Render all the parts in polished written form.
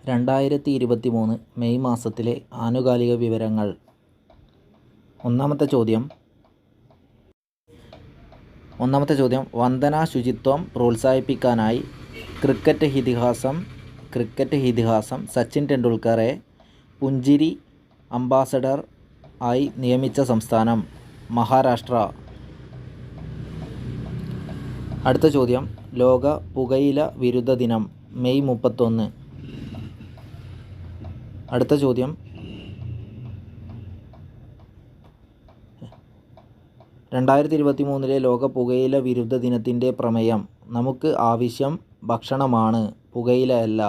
2023 May മാസത്തിലെ ആനുകാലിക വിവരങ്ങൾ. ഒന്നാമത്തെ ചോദ്യം വന്ദന ശുചിത്വം പ്രോത്സാഹിപ്പിക്കാനായി ക്രിക്കറ്റ് ഇതിഹാസം സച്ചിൻ ടെണ്ടുൽക്കറെ പുഞ്ചിരി അംബാസഡർ ആയി നിയമിച്ച സംസ്ഥാനം മഹാരാഷ്ട്ര. അടുത്ത ചോദ്യം ലോക പുകയില വിരുദ്ധ ദിനം മെയ് 31. അടുത്ത ചോദ്യം 2023 ലോക പുകയില വിരുദ്ധ ദിനത്തിൻ്റെ പ്രമേയം നമുക്ക് ആവശ്യം ഭക്ഷണമാണ്, പുകയില അല്ല.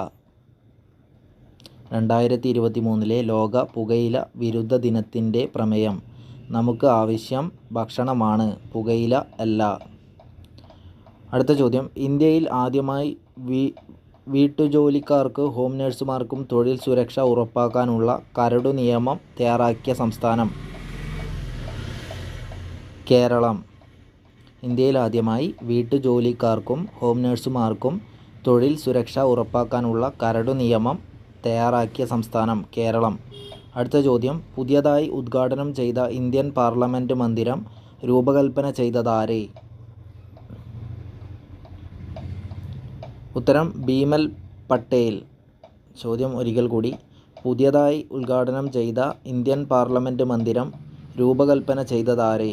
2023 ലോക പുകയില വിരുദ്ധ ദിനത്തിൻ്റെ പ്രമേയം നമുക്ക് ആവശ്യം ഭക്ഷണമാണ്, പുകയില അല്ല. അടുത്ത ചോദ്യം ഇന്ത്യയിൽ ആദ്യമായി വീട്ടുജോലിക്കാർക്ക് ഹോം നഴ്സുമാർക്കും തൊഴിൽ സുരക്ഷ ഉറപ്പാക്കാനുള്ള കരടു നിയമം തയ്യാറാക്കിയ സംസ്ഥാനം കേരളം. ഇന്ത്യയിൽ ആദ്യമായി വീട്ടുജോലിക്കാർക്കും ഹോം നഴ്സുമാർക്കും തൊഴിൽ സുരക്ഷ ഉറപ്പാക്കാനുള്ള കരടു നിയമം തയ്യാറാക്കിയ സംസ്ഥാനം കേരളം. അടുത്ത ചോദ്യം പുതിയതായി ഉദ്ഘാടനം ചെയ്ത ഇന്ത്യൻ പാർലമെൻറ്റ് മന്ദിരം രൂപകൽപ്പന ചെയ്തതാരെ? ഉത്തരം ബീമൽ പട്ടേൽ. ചോദ്യം ഒരിക്കൽ കൂടി, പുതിയതായി ഉദ്ഘാടനം ചെയ്ത ഇന്ത്യൻ പാർലമെൻറ്റ് മന്ദിരം രൂപകൽപ്പന ചെയ്തതാരെ?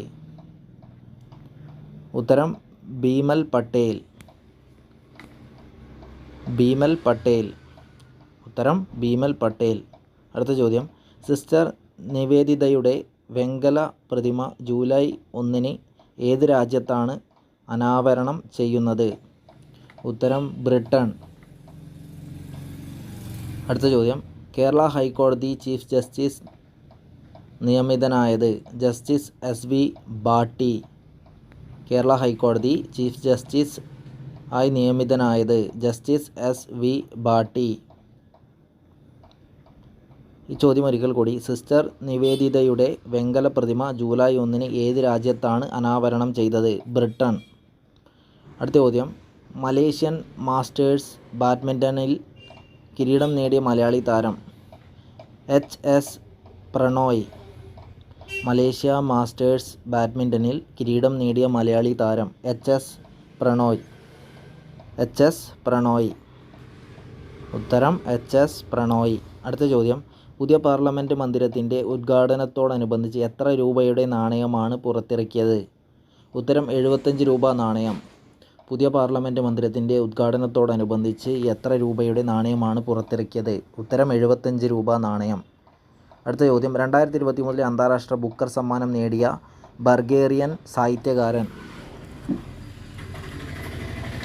ഉത്തരം ബീമൽ പട്ടേൽ. ഉത്തരം ബീമൽ പട്ടേൽ. അടുത്ത ചോദ്യം സിസ്റ്റർ നിവേദിതയുടെ വെങ്കല പ്രതിമ ജൂലൈ 1 ഏത് രാജ്യത്താണ് അനാവരണം ചെയ്യുന്നത്? ഉത്തരം ബ്രിട്ടൻ. അടുത്ത ചോദ്യം കേരള ഹൈക്കോടതി ചീഫ് ജസ്റ്റിസ് നിയമിതനായത്? Justice SV Bhatti. കേരള ഹൈക്കോടതി ചീഫ് ജസ്റ്റിസ് ആയി നിയമിതനായത് ജസ്റ്റിസ് SV ഭാട്ടി. ഈ ചോദ്യം ഒരിക്കൽ കൂടി, സിസ്റ്റർ നിവേദിതയുടെ വെങ്കല പ്രതിമ ജൂലൈ 1 ഏത് രാജ്യത്താണ് അനാവരണം ചെയ്തത്? ബ്രിട്ടൻ. അടുത്ത ചോദ്യം മലേഷ്യൻ മാസ്റ്റേഴ്സ് ബാഡ്മിൻ്റണിൽ കിരീടം നേടിയ മലയാളി താരം? HS പ്രണോയ്. മലേഷ്യ മാസ്റ്റേഴ്സ് ബാഡ്മിൻ്റണിൽ കിരീടം നേടിയ മലയാളി താരം HS പ്രണോയ്. ഉത്തരം HS പ്രണോയ്. അടുത്ത ചോദ്യം പുതിയ പാർലമെൻറ്റ് മന്ദിരത്തിൻ്റെ ഉദ്ഘാടനത്തോടനുബന്ധിച്ച് എത്ര രൂപയുടെ നാണയമാണ് പുറത്തിറക്കിയത്? ഉത്തരം 75 രൂപ നാണയം. പുതിയ പാർലമെൻറ്റ് മന്ദിരത്തിൻ്റെ ഉദ്ഘാടനത്തോടനുബന്ധിച്ച് എത്ര രൂപയുടെ നാണയമാണ് പുറത്തിറക്കിയത്? ഉത്തരം 75 രൂപ നാണയം. അടുത്ത ചോദ്യം 2023 അന്താരാഷ്ട്ര ബുക്കർ സമ്മാനം നേടിയ ബൾഗേറിയൻ സാഹിത്യകാരൻ?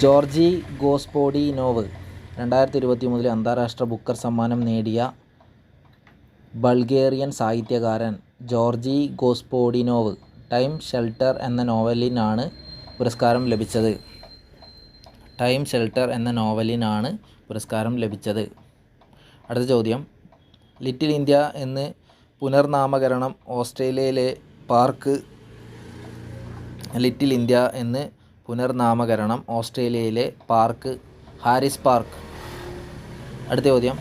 ജോർജി ഗോസ്പോഡിനോവ്. 2023 അന്താരാഷ്ട്ര ബുക്കർ സമ്മാനം നേടിയ ബൾഗേറിയൻ സാഹിത്യകാരൻ ജോർജി ഗോസ്പോഡിനോവ്. ടൈം ഷെൽട്ടർ എന്ന നോവലിനാണ് പുരസ്കാരം ലഭിച്ചത്. അടുത്ത ചോദ്യം ലിറ്റിൽ ഇന്ത്യ എന്ന് പുനർനാമകരണം ഓസ്ട്രേലിയയിലെ പാർക്ക് ഹാരിസ് പാർക്ക്. അടുത്ത ചോദ്യം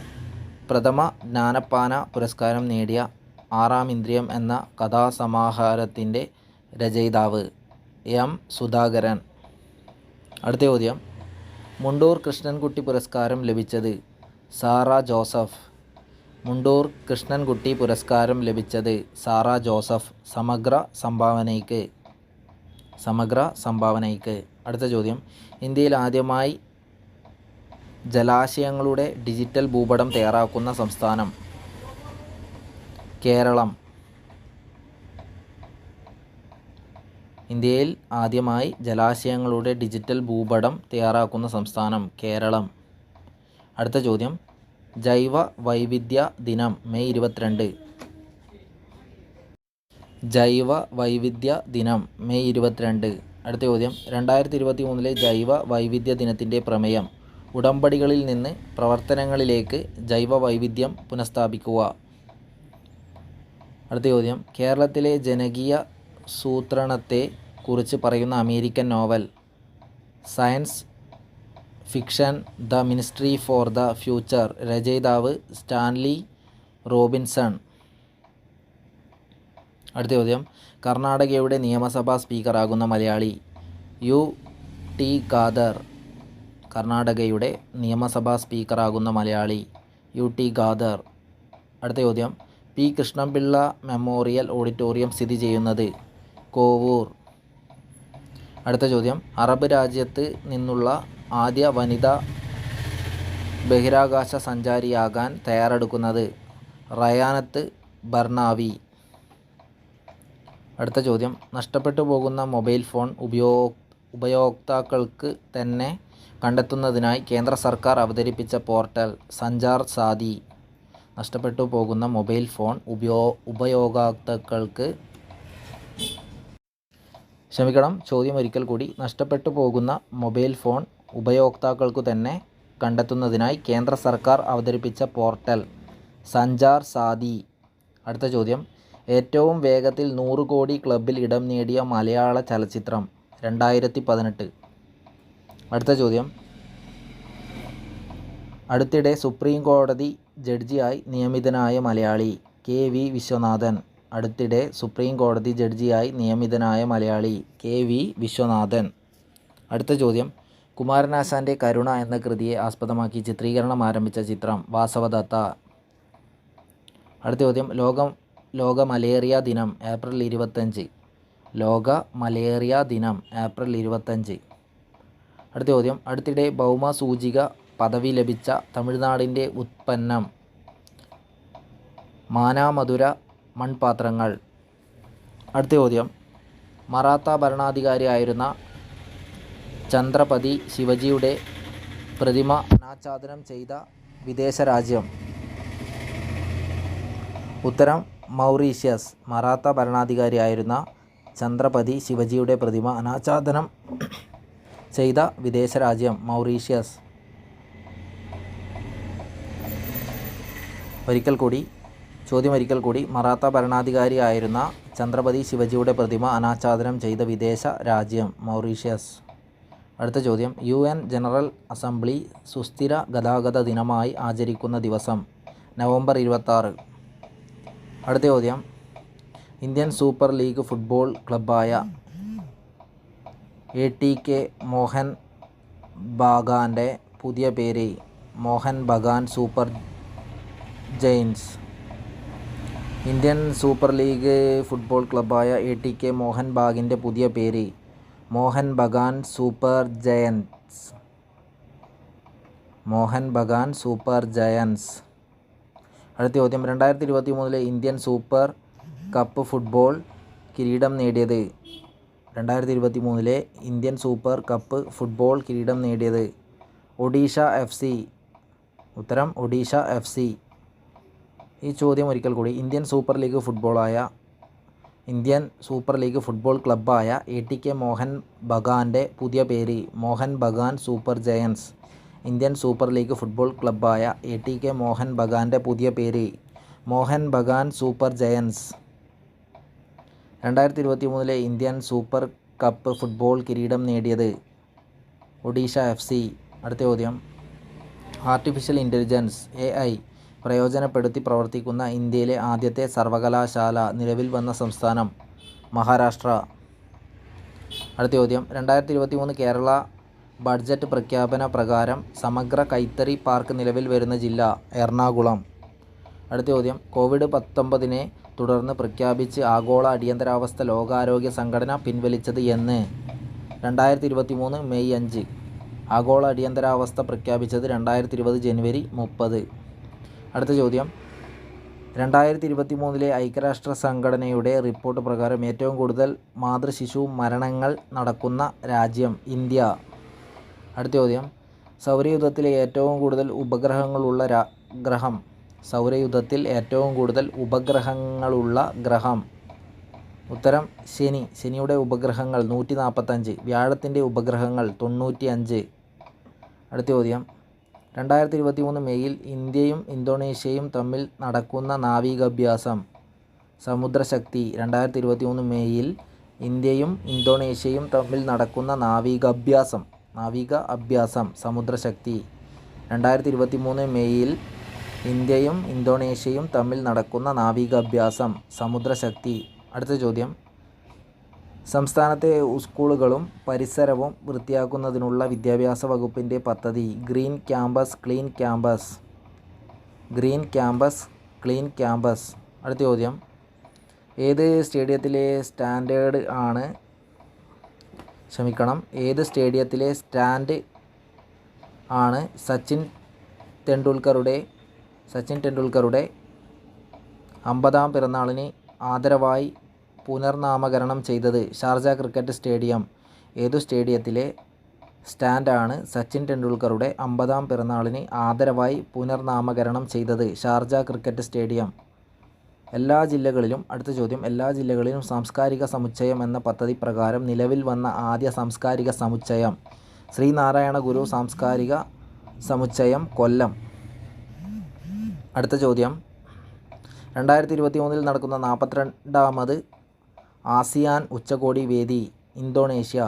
പ്രഥമ ജ്ഞാനപ്പാന പുരസ്കാരം നേടിയ ആറാം ഇന്ദ്രിയം എന്ന കഥാസമാഹാരത്തിൻ്റെ രചയിതാവ്? M സുധാകരൻ. അടുത്ത ചോദ്യം മുണ്ടൂർ കൃഷ്ണൻകുട്ടി പുരസ്കാരം ലഭിച്ചത്? Sara Joseph. മുണ്ടൂർ കൃഷ്ണൻകുട്ടി പുരസ്കാരം ലഭിച്ചത് സാറ ജോസഫ് സമഗ്ര സംഭാവനയ്ക്ക്. അടുത്ത ചോദ്യം ഇന്ത്യയിൽ ആദ്യമായി ജലാശയങ്ങളുടെ ഡിജിറ്റൽ ഭൂപടം തയ്യാറാക്കുന്ന സംസ്ഥാനം? കേരളം. ഇന്ത്യയിൽ ആദ്യമായി ജലാശയങ്ങളുടെ ഡിജിറ്റൽ ഭൂപടം തയ്യാറാക്കുന്ന സംസ്ഥാനം കേരളം. അടുത്ത ചോദ്യം ജൈവ വൈവിധ്യ ദിനം മെയ് 22. അടുത്ത ചോദ്യം 2023 ജൈവ വൈവിധ്യ ദിനത്തിൻ്റെ പ്രമേയം ഉടമ്പടികളിൽ നിന്ന് പ്രവർത്തനങ്ങളിലേക്ക് ജൈവ വൈവിധ്യം പുനഃസ്ഥാപിക്കുക. അടുത്ത ചോദ്യം കേരളത്തിലെ ജനകീയ സൂത്രണത്തെ കുറിച്ച് പറയുന്ന American novel? Science fiction the ministry for the future. രചയിതാവ് സ്റ്റാൻലി റോബിൻസൺ. അടുത്ത ചോദ്യം, കർണാടകയുടെ നിയമസഭാ സ്പീക്കറാകുന്ന മലയാളി. U T Khader. കർണാടകയുടെ നിയമസഭാ സ്പീക്കറാകുന്ന മലയാളി യു ടി ഖാദർ. അടുത്ത ചോദ്യം, പി കൃഷ്ണപിള്ള മെമ്മോറിയൽ ഓഡിറ്റോറിയം സ്ഥിതി ചെയ്യുന്നത് കോവൂർ. അടുത്ത ചോദ്യം, അറബ് രാജ്യത്ത് നിന്നുള്ള ആദ്യ വനിതാ ബഹിരാകാശ സഞ്ചാരിയാകാൻ തയ്യാറെടുക്കുന്നത് റയാനത്ത് ബർണാവി. അടുത്ത ചോദ്യം, നഷ്ടപ്പെട്ടു പോകുന്ന മൊബൈൽ ഫോൺ ഉപയോക്താക്കൾക്ക് തന്നെ കണ്ടെത്തുന്നതിനായി കേന്ദ്ര സർക്കാർ അവതരിപ്പിച്ച പോർട്ടൽ സഞ്ചാർ സാധി. നഷ്ടപ്പെട്ടു പോകുന്ന മൊബൈൽ ഫോൺ ഉപയോക്താക്കൾക്ക് ചോദ്യം ഒരിക്കൽ കൂടി. നഷ്ടപ്പെട്ടു പോകുന്ന മൊബൈൽ ഫോൺ ഉപയോക്താക്കൾക്കു തന്നെ കണ്ടെത്തുന്നതിനായി കേന്ദ്ര സർക്കാർ അവതരിപ്പിച്ച പോർട്ടൽ സഞ്ചാർ സാധി. അടുത്ത ചോദ്യം, ഏറ്റവും വേഗത്തിൽ 100 കോടി ക്ലബ്ബിൽ ഇടം നേടിയ മലയാള ചലച്ചിത്രം 2018. അടുത്ത ചോദ്യം, അടുത്തിടെ സുപ്രീം കോടതി ജഡ്ജിയായി നിയമിതനായ മലയാളി. K V Viswanathan. അടുത്തിടെ സുപ്രീം കോടതി ജഡ്ജിയായി നിയമിതനായ മലയാളി കെ വി വിശ്വനാഥൻ. അടുത്ത ചോദ്യം, കുമാരനാശാൻ്റെ കരുണ എന്ന കൃതിയെ ആസ്പദമാക്കി ചിത്രീകരണം ആരംഭിച്ച ചിത്രം വാസവദത്ത. അടുത്ത ചോദ്യം, ലോക മലേറിയ ദിനം ഏപ്രിൽ 25. ലോക മലേറിയ ദിനം ഏപ്രിൽ 25. അടുത്ത ചോദ്യം, അടുത്തിടെ ഭൗമ സൂചിക പദവി ലഭിച്ച തമിഴ്നാടിൻ്റെ ഉത്പന്നം മാനാമധുര മൺപാത്രങ്ങൾ. അടുത്ത ചോദ്യം, മറാത്ത ഭരണാധികാരിയായിരുന്ന ഛത്രപതി ശിവജിയുടെ പ്രതിമ അനാച്ഛാദനം ചെയ്ത വിദേശ രാജ്യം. ഉത്തരം മൗറീഷ്യസ്. മറാത്ത ഭരണാധികാരിയായിരുന്ന ഛത്രപതി ശിവജിയുടെ പ്രതിമ അനാച്ഛാദനം ചെയ്ത വിദേശ രാജ്യം മൗറീഷ്യസ്. ചോദ്യം ഒരിക്കൽ കൂടി. മറാത്ത ഭരണാധികാരിയായിരുന്ന ഛത്രപതി ശിവജിയുടെ പ്രതിമ അനാച്ഛാദനം ചെയ്ത വിദേശ രാജ്യം മൗറീഷ്യസ്. അടുത്ത ചോദ്യം, UN ജനറൽ അസംബ്ലി സുസ്ഥിര ഗതാഗത ദിനമായി ആചരിക്കുന്ന ദിവസം നവംബർ 26. അടുത്ത ചോദ്യം, ഇന്ത്യൻ സൂപ്പർ ലീഗ് ഫുട്ബോൾ ക്ലബ്ബായ ATK മോഹൻ ബഗാൻ്റെ പുതിയ പേര് Mohun Bagan super giants. Indian super league football ക്ലബ്ബായ ATK മോഹൻ ബാഗിൻ്റെ പുതിയ പേര് Mohun Bagan super giants. Mohun Bagan super giants. അടുത്ത ചോദ്യം, 2023 ഇന്ത്യൻ സൂപ്പർ കപ്പ് ഫുട്ബോൾ കിരീടം നേടിയത്. 2023 ഇന്ത്യൻ സൂപ്പർ കപ്പ് ഫുട്ബോൾ കിരീടം നേടിയത് ഒഡീഷ FC. ഉത്തരം ഒഡീഷ FC. ഈ ചോദ്യം ഒരിക്കൽ കൂടി. ഇന്ത്യൻ സൂപ്പർ ലീഗ് ഫുട്ബോൾ ക്ലബ്ബായ ATK മോഹൻ ബഗാൻ്റെ പുതിയ പേര് Mohun Bagan super giants. Indian super league football ക്ലബ്ബായ ATK മോഹൻ ബഗാൻ്റെ പുതിയ പേര് Mohun Bagan super giants. 2023 Indian super cup football കിരീടം നേടിയത് ഒഡീഷ FC. അടുത്ത ചോദ്യം, ആർട്ടിഫിഷ്യൽ ഇൻ്റലിജൻസ് AI പ്രയോജനപ്പെടുത്തി പ്രവർത്തിക്കുന്ന ഇന്ത്യയിലെ ആദ്യത്തെ സർവകലാശാല നിലവിൽ വന്ന സംസ്ഥാനം മഹാരാഷ്ട്ര. അടുത്ത ചോദ്യം, 2023 കേരള ബഡ്ജറ്റ് പ്രഖ്യാപന പ്രകാരം സമഗ്ര കൈത്തറി പാർക്ക് നിലവിൽ വരുന്ന ജില്ല എറണാകുളം. അടുത്ത ചോദ്യം, COVID-19 തുടർന്ന് പ്രഖ്യാപിച്ച് ആഗോള അടിയന്തരാവസ്ഥ ലോകാരോഗ്യ സംഘടന പിൻവലിച്ചത് എന്ന്. 2023 മെയ് 5. ആഗോള അടിയന്തരാവസ്ഥ പ്രഖ്യാപിച്ചത് 2020 ജനുവരി 30. അടുത്ത ചോദ്യം, 2023 ഐക്യരാഷ്ട്ര സംഘടനയുടെ റിപ്പോർട്ട് പ്രകാരം ഏറ്റവും കൂടുതൽ മാതൃശിശു മരണങ്ങൾ നടക്കുന്ന രാജ്യം ഇന്ത്യ. അടുത്ത ചോദ്യം, സൗരയൂഥത്തിലെ ഏറ്റവും കൂടുതൽ ഉപഗ്രഹങ്ങളുള്ള ഗ്രഹം. സൗരയൂഥത്തിൽ ഏറ്റവും കൂടുതൽ ഉപഗ്രഹങ്ങളുള്ള ഗ്രഹം. ഉത്തരം ശനി. ശനിയുടെ ഉപഗ്രഹങ്ങൾ 145. വ്യാഴത്തിൻ്റെ ഉപഗ്രഹങ്ങൾ 95. അടുത്ത ചോദ്യം, 2023 മെയ്യിൽ ഇന്ത്യയും ഇന്തോനേഷ്യയും തമ്മിൽ നടക്കുന്ന നാവികാഭ്യാസം സമുദ്രശക്തി. 2023 മെയ്യിൽ ഇന്ത്യയും ഇന്തോനേഷ്യയും തമ്മിൽ നടക്കുന്ന നാവികാഭ്യാസം നാവിക അഭ്യാസം സമുദ്രശക്തി. 2023 മെയ്യിൽ ഇന്ത്യയും ഇന്തോനേഷ്യയും തമ്മിൽ നടക്കുന്ന നാവിക അഭ്യാസം സമുദ്രശക്തി. അടുത്ത ചോദ്യം, സംസ്ഥാനത്തെ സ്കൂളുകളും പരിസരവും വൃത്തിയാക്കുന്നതിനുള്ള വിദ്യാഭ്യാസ വകുപ്പിൻ്റെ പദ്ധതി green campus clean campus. Green campus clean campus. അടുത്ത ചോദ്യം, ഏത് സ്റ്റേഡിയത്തിലെ സ്റ്റാൻഡ് ആണ് സച്ചിൻ ടെണ്ടുൽക്കറുടെ 50-ാം പിറന്നാളിന് ആദരവായി പുനർനാമകരണം ചെയ്തത്? Sharjah cricket stadium. ഏതു സ്റ്റേഡിയത്തിലെ സ്റ്റാൻഡാണ് സച്ചിൻ ടെണ്ടുൽക്കറുടെ 50-ാം പിറന്നാളിന് ആദരവായി പുനർനാമകരണം ചെയ്തത്? Sharjah cricket stadium. അടുത്ത ചോദ്യം, എല്ലാ ജില്ലകളിലും സാംസ്കാരിക സമുച്ചയം എന്ന പദ്ധതി പ്രകാരം നിലവിൽ വന്ന ആദ്യ സാംസ്കാരിക സമുച്ചയം? ശ്രീനാരായണ ഗുരു സാംസ്കാരിക സമുച്ചയം, കൊല്ലം. അടുത്ത ചോദ്യം, 2023 നടക്കുന്ന 42ാമത് ആസിയാൻ ഉച്ചകോടി വേദി ഇന്തോനേഷ്യ.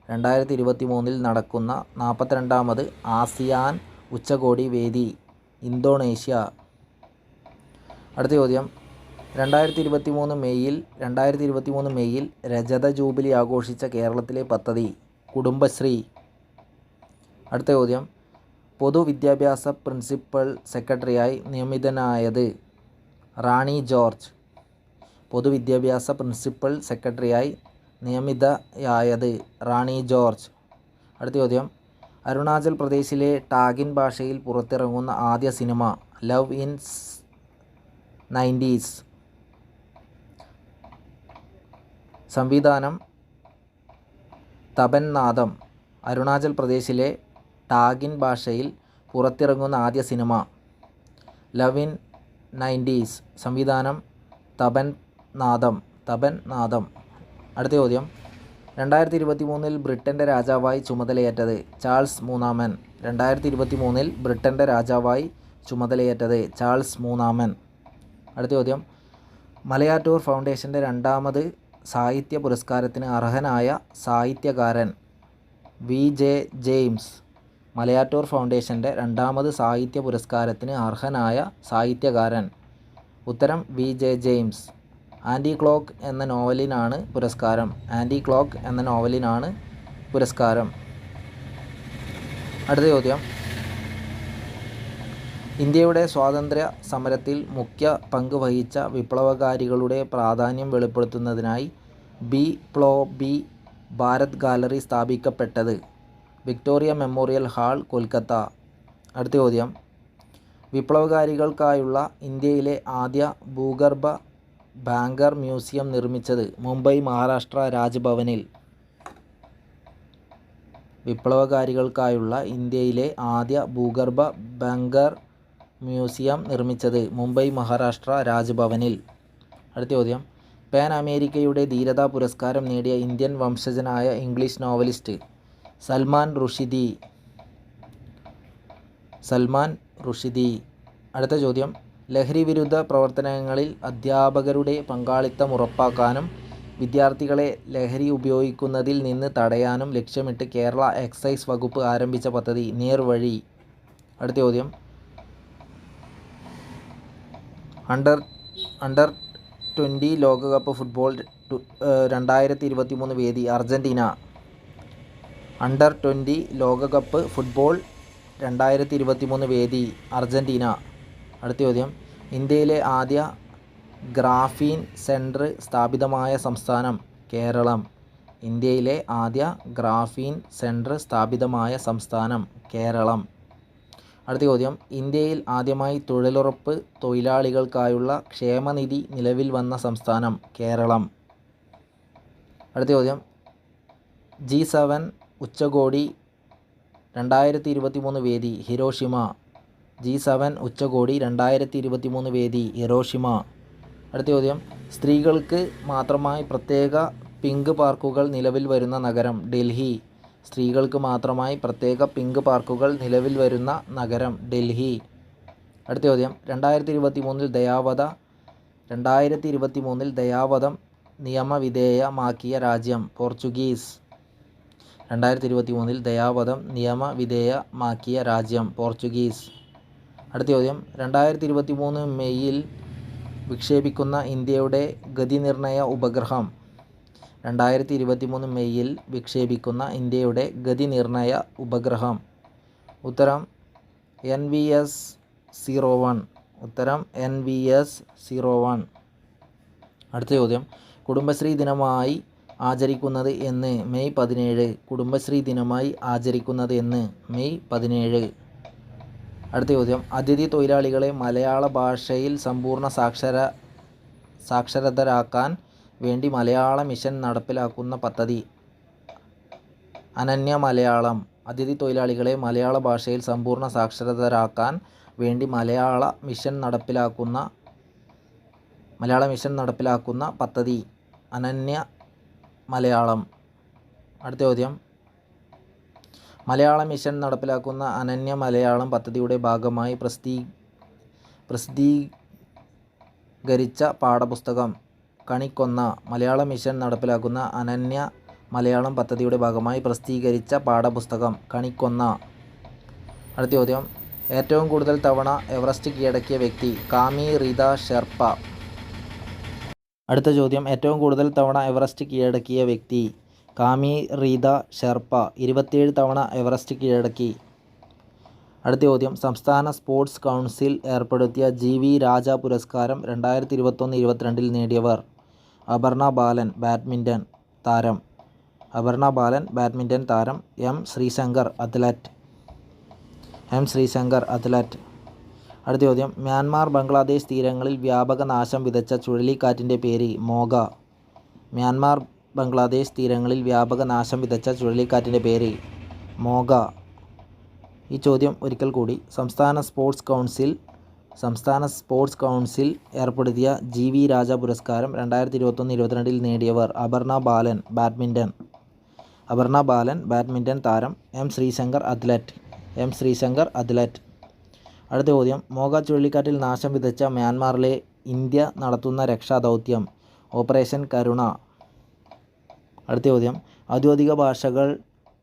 2023 നടക്കുന്ന 42ാമത് ആസിയാൻ ഉച്ചകോടി വേദി ഇന്തോനേഷ്യ. അടുത്ത ചോദ്യം, 2023 മെയ്യിൽ രജത ജൂബിലി ആഘോഷിച്ച കേരളത്തിലെ പദ്ധതി? കുടുംബശ്രീ. അടുത്ത ചോദ്യം, പൊതുവിദ്യാഭ്യാസ പ്രിൻസിപ്പൽ സെക്രട്ടറിയായി നിയമിതനായത്? റാണി ജോർജ്. പൊതുവിദ്യാഭ്യാസ പ്രിൻസിപ്പൽ സെക്രട്ടറിയായി നിയമിതയായത് റാണി ജോർജ്. അടുത്ത ചോദ്യം, അരുണാചൽ പ്രദേശിലെ ടാഗിൻ ഭാഷയിൽ പുറത്തിറങ്ങുന്ന ആദ്യ സിനിമ? Love in 90s. സംവിധാനം തപൻ നാദം. അരുണാചൽ പ്രദേശിലെ ടാഗിൻ ഭാഷയിൽ പുറത്തിറങ്ങുന്ന ആദ്യ സിനിമ? Love in 90s. സംവിധാനം തപൻ നാദം. അടുത്ത ചോദ്യം, 2023 ബ്രിട്ടൻ്റെ രാജാവായി ചുമതലയേറ്റത്? ചാൾസ് മൂന്നാമൻ. 2023 ബ്രിട്ടൻ്റെ രാജാവായി ചുമതലയേറ്റത് ചാൾസ് മൂന്നാമൻ. അടുത്ത ചോദ്യം, മലയാറ്റൂർ ഫൗണ്ടേഷൻ്റെ 2ാമത് സാഹിത്യ പുരസ്കാരത്തിന് അർഹനായ സാഹിത്യകാരൻ? വി.ജെ. ജെയിംസ്. മലയാറ്റൂർ ഫൗണ്ടേഷൻ്റെ 2ാമത് സാഹിത്യ പുരസ്കാരത്തിന് അർഹനായ സാഹിത്യകാരൻ? ഉത്തരം വി.ജെ. ജെയിംസ്. ആൻറ്റി ക്ലോക്ക് എന്ന നോവലിനാണ് പുരസ്കാരം. അടുത്ത ചോദ്യം, ഇന്ത്യയുടെ സ്വാതന്ത്ര്യ സമരത്തിൽ മുഖ്യ പങ്ക് വഹിച്ച വിപ്ലവകാരികളുടെ പ്രാധാന്യം വെളിപ്പെടുത്തുന്നതിനായി ബി ഭാരത് ഗാലറി സ്ഥാപിക്കപ്പെട്ടത്? Victoria Memorial Hall, Kolkata. അടുത്ത ചോദ്യം, വിപ്ലവകാരികൾക്കായുള്ള ഇന്ത്യയിലെ ആദ്യ ഭൂഗർഭ ബാങ്കർ മ്യൂസിയം നിർമ്മിച്ചത്? മുംബൈ, മഹാരാഷ്ട്ര രാജ്ഭവനിൽ. വിപ്ലവകാരികൾക്കായുള്ള ഇന്ത്യയിലെ ആദ്യ ഭൂഗർഭ ബാങ്കർ മ്യൂസിയം നിർമ്മിച്ചത്? മുംബൈ, മഹാരാഷ്ട്ര രാജ്ഭവനിൽ. അടുത്ത ചോദ്യം, പാൻ അമേരിക്കയുടെ ധീരതാ പുരസ്കാരം നേടിയ ഇന്ത്യൻ വംശജനായ ഇംഗ്ലീഷ് നോവലിസ്റ്റ്? സൽമാൻ റുഷിദി. അടുത്ത ചോദ്യം, ലഹരി വിരുദ്ധ പ്രവർത്തനങ്ങളിൽ അധ്യാപകരുടെ പങ്കാളിത്തം ഉറപ്പാക്കാനും വിദ്യാർത്ഥികളെ ലഹരി ഉപയോഗിക്കുന്നതിൽ നിന്ന് തടയാനും ലക്ഷ്യമിട്ട് കേരള എക്സൈസ് വകുപ്പ് ആരംഭിച്ച പദ്ധതി? നേർവഴി. അടുത്ത ചോദ്യം, അണ്ടർ 20 ലോകകപ്പ് ഫുട്ബോൾ 2023 വേദി? അർജൻറ്റീന. അണ്ടർ 20 ലോകകപ്പ് ഫുട്ബോൾ 2023 വേദി? അർജൻറ്റീന. അടുത്ത ചോദ്യം, ഇന്ത്യയിലെ ആദ്യ ഗ്രാഫീൻ സെൻറ്റർ സ്ഥാപിതമായ സംസ്ഥാനം? കേരളം. ഇന്ത്യയിലെ ആദ്യ ഗ്രാഫീൻ സെൻറ്റർ സ്ഥാപിതമായ സംസ്ഥാനം? കേരളം. അടുത്ത ചോദ്യം, ഇന്ത്യയിൽ ആദ്യമായി തൊഴിലുറപ്പ് തൊഴിലാളികൾക്കായുള്ള ക്ഷേമനിധി നിലവിൽ വന്ന സംസ്ഥാനം? കേരളം. അടുത്ത ചോദ്യം, G7 ഉച്ചകോടി 2023 വേദി? ഹിരോഷിമ. G7 ഉച്ചകോടി 2023 വേദി? ഹിരോഷിമ. അടുത്ത ചോദ്യം, സ്ത്രീകൾക്ക് മാത്രമായി പ്രത്യേക പിങ്ക് പാർക്കുകൾ നിലവിൽ വരുന്ന നഗരം? ഡൽഹി. സ്ത്രീകൾക്ക് മാത്രമായി പ്രത്യേക പിങ്ക് പാർക്കുകൾ നിലവിൽ വരുന്ന നഗരം? ഡൽഹി. അടുത്ത ചോദ്യം, 2023 ദയാവധം നിയമവിധേയമാക്കിയ രാജ്യം? പോർച്ചുഗീസ്. 2023 ദയാവധം നിയമവിധേയമാക്കിയ രാജ്യം പോർച്ചുഗീസ്. അടുത്ത ചോദ്യം, 2023 മെയ്യിൽ വിക്ഷേപിക്കുന്ന ഇന്ത്യയുടെ ഗതിനിർണയ ഉപഗ്രഹം. 2023 മെയ്യിൽ വിക്ഷേപിക്കുന്ന ഇന്ത്യയുടെ ഗതിനിർണയ ഉപഗ്രഹം. ഉത്തരം NVS-01. ഉത്തരം NVS-01. അടുത്ത ചോദ്യം, കുടുംബശ്രീ ദിനമായി ആചരിക്കുന്നത് എന്ന്. മെയ് 17. കുടുംബശ്രീ ദിനമായി ആചരിക്കുന്നത് എന്ന്. മെയ് 17. അടുത്ത ചോദ്യം, അതിഥി തൊഴിലാളികളെ മലയാള ഭാഷയിൽ സമ്പൂർണ്ണ സാക്ഷരതരാക്കാൻ വേണ്ടി മലയാള മിഷൻ നടപ്പിലാക്കുന്ന പദ്ധതി. അനന്യ മലയാളം. അതിഥി തൊഴിലാളികളെ മലയാള ഭാഷയിൽ സമ്പൂർണ്ണ സാക്ഷരതരാക്കാൻ വേണ്ടി മലയാള മിഷൻ നടപ്പിലാക്കുന്ന പദ്ധതി അനന്യ മലയാളം. അടുത്ത ചോദ്യം, മലയാള മിഷൻ നടപ്പിലാക്കുന്ന അനന്യ മലയാളം പദ്ധതിയുടെ ഭാഗമായി പ്രസിദ്ധീകരിച്ച പാഠപുസ്തകം. കണിക്കൊന്ന. മലയാള മിഷൻ നടപ്പിലാക്കുന്ന അനന്യ മലയാളം പദ്ധതിയുടെ ഭാഗമായി പ്രസിദ്ധീകരിച്ച പാഠപുസ്തകം കണിക്കൊന്ന. അടുത്ത ചോദ്യം, ഏറ്റവും കൂടുതൽ തവണ എവറസ്റ്റ് കീഴടക്കിയ വ്യക്തി. കാമി റീത ഷെർപ്പ. അടുത്ത ചോദ്യം, ഏറ്റവും കൂടുതൽ തവണ എവറസ്റ്റ് കീഴടക്കിയ വ്യക്തി. കാമി റീത ഷെർപ്പ 27 തവണ എവറസ്റ്റ് കീഴടക്കി. അടുത്ത ചോദ്യം, സംസ്ഥാന സ്പോർട്സ് കൗൺസിൽ ഏർപ്പെടുത്തിയ GV രാജ പുരസ്കാരം 2021-22 നേടിയവർ. അപർണ ബാലൻ ബാഡ്മിൻ്റൺ താരം. M. ശ്രീശങ്കർ അത്ലറ്റ്. അടുത്ത ചോദ്യം, മ്യാൻമാർ ബംഗ്ലാദേശ് തീരങ്ങളിൽ വ്യാപക നാശം വിതച്ച ചുഴലിക്കാറ്റിൻ്റെ പേര്. മോഗ. മ്യാൻമാർ ബംഗ്ലാദേശ് തീരങ്ങളിൽ വ്യാപക നാശം വിതച്ച ചുഴലിക്കാറ്റിൻ്റെ പേര് മോഗ. ഈ ചോദ്യം ഒരിക്കൽ കൂടി, സംസ്ഥാന സ്പോർട്സ് കൗൺസിൽ ഏർപ്പെടുത്തിയ GV രാജ പുരസ്കാരം 2021-22 നേടിയവർ. അപർണ ബാലൻ ബാഡ്മിൻ്റൺ താരം. M. ശ്രീശങ്കർ അത്ലറ്റ്. അടുത്ത ചോദ്യം, മോഗ ചുഴലിക്കാറ്റിൽ നാശം വിതച്ച മ്യാൻമാറിലെ ഇന്ത്യ നടത്തുന്ന രക്ഷാദൗത്യം. ഓപ്പറേഷൻ കരുണ. അടുത്ത ചോദ്യം, ഔദ്യോഗിക ഭാഷകൾ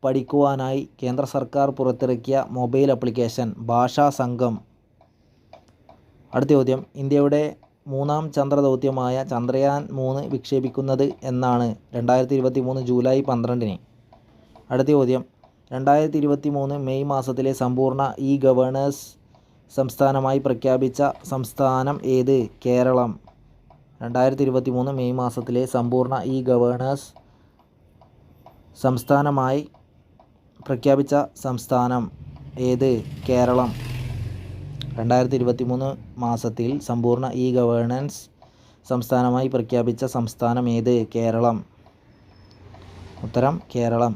പഠിക്കുവാനായി കേന്ദ്ര സർക്കാർ പുറത്തിറക്കിയ മൊബൈൽ ആപ്ലിക്കേഷൻ. ഭാഷാ സംഘം. അടുത്ത ചോദ്യം, ഇന്ത്യയുടെ 3ാം ചന്ദ്രദൗത്യമായ ചന്ദ്രയാൻ 3 വിക്ഷേപിക്കുന്നത് എന്നാണ്. 2023 ജൂലൈ 12. അടുത്ത ചോദ്യം, 2023 മെയ് മാസത്തിലെ സമ്പൂർണ്ണ ഗവേണൻസ് സംസ്ഥാനമായി പ്രഖ്യാപിച്ച സംസ്ഥാനം ഏത്? കേരളം. 2023 മെയ് മാസത്തിലെ സമ്പൂർണ്ണ ഗവേണൻസ് സംസ്ഥാനമായി പ്രഖ്യാപിച്ച സംസ്ഥാനം ഏത്? കേരളം. 2023 മാസത്തിൽ സമ്പൂർണ്ണ ഗവേണൻസ് സംസ്ഥാനമായി പ്രഖ്യാപിച്ച സംസ്ഥാനം ഏത്? കേരളം. ഉത്തരം കേരളം.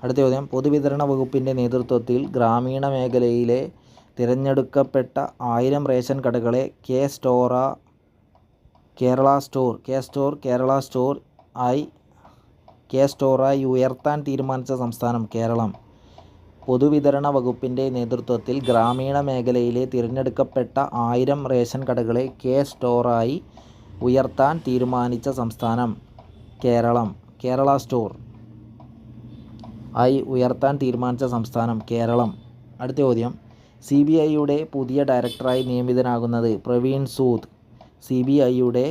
അടുത്ത ചോദ്യം, പൊതുവിതരണ വകുപ്പിൻ്റെ നേതൃത്വത്തിൽ ഗ്രാമീണ മേഖലയിലെ തിരഞ്ഞെടുക്കപ്പെട്ട 1000 റേഷൻ കടകളെ കെ സ്റ്റോറായി ഉയർത്താൻ തീരുമാനിച്ച സംസ്ഥാനം. കേരളം. പൊതുവിതരണ വകുപ്പിൻ്റെ നേതൃത്വത്തിൽ ഗ്രാമീണ മേഖലയിലെ തിരഞ്ഞെടുക്കപ്പെട്ട 1000 റേഷൻ കടകളെ കെ സ്റ്റോറായി ഉയർത്താൻ തീരുമാനിച്ച സംസ്ഥാനം. കേരളം. കേരള സ്റ്റോർ ആയി ഉയർത്താൻ തീരുമാനിച്ച സംസ്ഥാനം. കേരളം. അടുത്ത ചോദ്യം, CBIയുടെ പുതിയ ഡയറക്ടറായി നിയമിതനാകുന്നത്. പ്രവീൺ സൂദ്. CBIയുടെ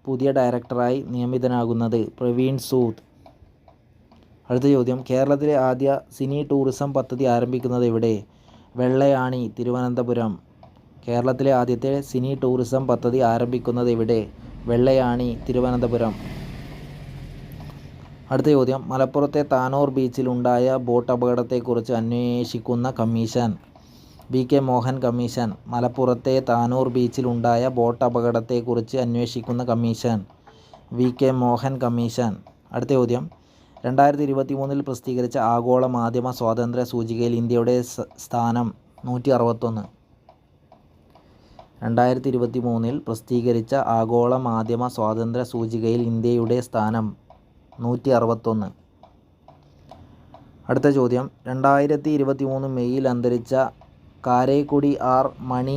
പുതിയ ഡയറക്ടറായി നിയമിതനാകുന്നത് പ്രവീൺ സൂദ്. അടുത്ത ചോദ്യം, കേരളത്തിലെ ആദ്യ സിനി ടൂറിസം പദ്ധതി ആരംഭിക്കുന്നത് എവിടെ? വെള്ളയാണി, തിരുവനന്തപുരം. കേരളത്തിലെ ആദ്യത്തെ സിനി ടൂറിസം പദ്ധതി ആരംഭിക്കുന്നത് എവിടെ? വെള്ളയാണി, തിരുവനന്തപുരം. അടുത്ത ചോദ്യം, മലപ്പുറത്തെ താനൂർ ബീച്ചിൽ ഉണ്ടായ ബോട്ട് അപകടത്തെക്കുറിച്ച് അന്വേഷിക്കുന്ന കമ്മീഷൻ. VK Mohan commission. മലപ്പുറത്തെ താനൂർ ബീച്ചിൽ ഉണ്ടായ ബോട്ട് അപകടത്തെക്കുറിച്ച് അന്വേഷിക്കുന്ന കമ്മീഷൻ. VK Mohan commission. അടുത്ത ചോദ്യം, 2023 പ്രസിദ്ധീകരിച്ച ആഗോള മാധ്യമ സ്വാതന്ത്ര്യ സൂചികയിൽ ഇന്ത്യയുടെ സ്ഥാനം 161. 2023 പ്രസിദ്ധീകരിച്ച ആഗോള മാധ്യമ സ്വാതന്ത്ര്യ സൂചികയിൽ ഇന്ത്യയുടെ സ്ഥാനം 161. അടുത്ത ചോദ്യം, 2023 മെയ്യിൽ അന്തരിച്ച കാരേക്കുടി R മണി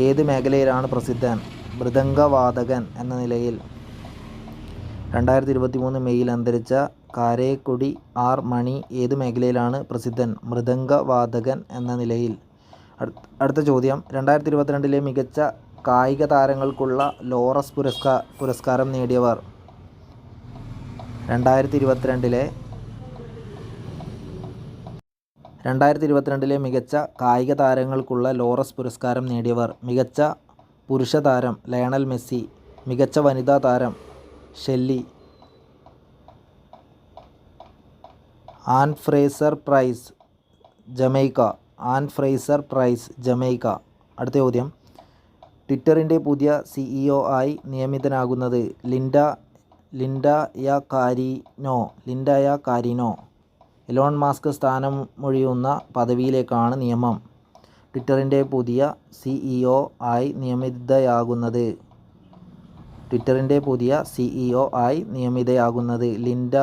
ഏത് മേഖലയിലാണ് പ്രസിദ്ധൻ? മൃദംഗവാദകൻ എന്ന നിലയിൽ. 2023 മെയ്യിൽ അന്തരിച്ച കാരേക്കുടി ആർ മണി ഏത് മേഖലയിലാണ് പ്രസിദ്ധൻ? മൃദംഗവാദകൻ എന്ന നിലയിൽ. അടുത്ത ചോദ്യം, 2022 മികച്ച കായിക താരങ്ങൾക്കുള്ള ലോറസ് പുരസ്കാരം നേടിയവർ? 2022 മികച്ച കായിക താരങ്ങൾക്കുള്ള ലോറസ് പുരസ്കാരം നേടിയവർ: മികച്ച പുരുഷ താരം ലയണൽ മെസ്സി, മികച്ച വനിതാ താരം Shelly Ann Fraser Pryce Jamaica. അടുത്ത ചോദ്യം, ട്വിറ്ററിൻ്റെ പുതിയ CEO ആയി നിയമിതനാകുന്നത്? Linda Yaccarino. എലോൺ മസ്ക് സ്ഥാനമൊഴിയുന്ന പദവിയിലേക്കാണ് നിയമനം. ട്വിറ്ററിൻ്റെ പുതിയ CEO ആയി നിയമിതയാകുന്നത് ലിൻഡ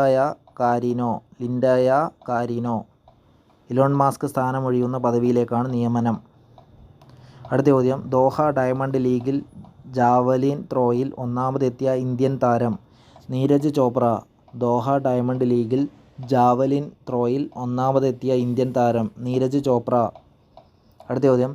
യാകാരിനോ. എലോൺ മസ്ക് സ്ഥാനമൊഴിയുന്ന പദവിയിലേക്കാണ് നിയമനം. അടുത്ത ചോദ്യം, ദോഹ ഡയമണ്ട് ലീഗിൽ ജാവലിൻ ത്രോയിൽ ഒന്നാമതെത്തിയ ഇന്ത്യൻ താരം? നീരജ് ചോപ്ര. ദോഹ ഡയമണ്ട് ലീഗിൽ ജാവലിൻ ത്രോയിൽ ഒന്നാമതെത്തിയ ഇന്ത്യൻ താരം നീരജ് ചോപ്ര. അടുത്ത ചോദ്യം,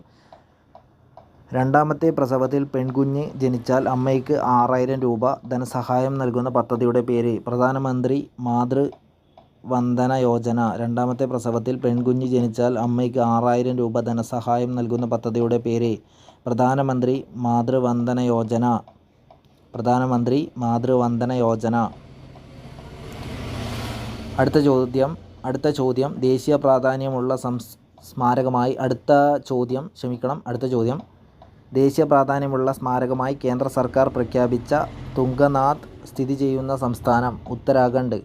രണ്ടാമത്തെ പ്രസവത്തിൽ പെൺകുഞ്ഞ് ജനിച്ചാൽ അമ്മയ്ക്ക് 6000 രൂപ ധനസഹായം നൽകുന്ന പദ്ധതിയുടെ പേര്? പ്രധാനമന്ത്രി മാതൃവന്ദന യോജന. രണ്ടാമത്തെ പ്രസവത്തിൽ പെൺകുഞ്ഞ് ജനിച്ചാൽ അമ്മയ്ക്ക് 6000 രൂപ ധനസഹായം നൽകുന്ന പദ്ധതിയുടെ പേര്? പ്രധാനമന്ത്രി മാതൃവന്ദന യോജന. അടുത്ത ചോദ്യം, ദേശീയ പ്രാധാന്യമുള്ള സ്മാരകമായി കേന്ദ്ര സർക്കാർ പ്രഖ്യാപിച്ച തുംഗനാഥ് സ്ഥിതി ചെയ്യുന്ന സംസ്ഥാനം? ഉത്തരാഖണ്ഡ്.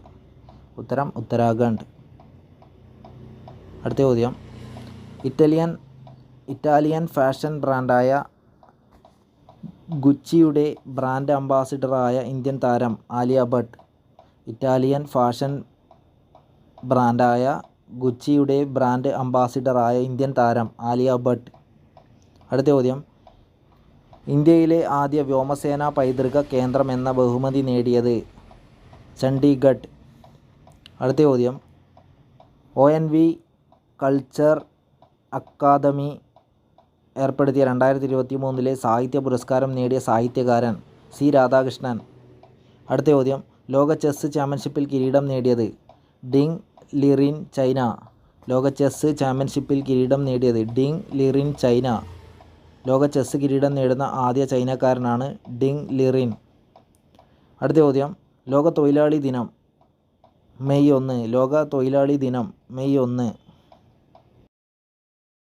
ഉത്തരം ഉത്തരാഖണ്ഡ്. അടുത്ത ചോദ്യം, ഇറ്റാലിയൻ ഫാഷൻ ബ്രാൻഡായ ഗുച്ചിയുടെ ബ്രാൻഡ് അംബാസിഡറായ ഇന്ത്യൻ താരം? ആലിയ ഭട്ട്. ഇറ്റാലിയൻ ഫാഷൻ ബ്രാൻഡായ ഗുച്ചിയുടെ ബ്രാൻഡ് അംബാസിഡറായ ഇന്ത്യൻ താരം? ആലിയ ഭട്ട്. അടുത്ത ചോദ്യം, ഇന്ത്യയിലെ ആദ്യ വ്യോമസേനാ പൈതൃക കേന്ദ്രം എന്ന ബഹുമതി നേടിയത്? ചണ്ഡീഗഡ്. അടുത്ത ചോദ്യം, ONV കൾച്ചർ അക്കാദമി ഏർപ്പെടുത്തിയ 2023 സാഹിത്യ പുരസ്കാരം നേടിയ സാഹിത്യകാരൻ? സി രാധാകൃഷ്ണൻ. അടുത്ത ചോദ്യം, ലോക ചെസ് ചാമ്പ്യൻഷിപ്പിൽ കിരീടം നേടിയത്? Ding Liren, China. ലോക ചെസ് ചാമ്പ്യൻഷിപ്പിൽ കിരീടം നേടിയത്? Ding Liren, China. ലോക ചെസ് കിരീടം നേടുന്ന ആദ്യ ചൈനക്കാരനാണ് ഡിങ് ലിറിൻ. അടുത്ത ചോദ്യം, ലോക തൊഴിലാളി ദിനം മെയ് 1.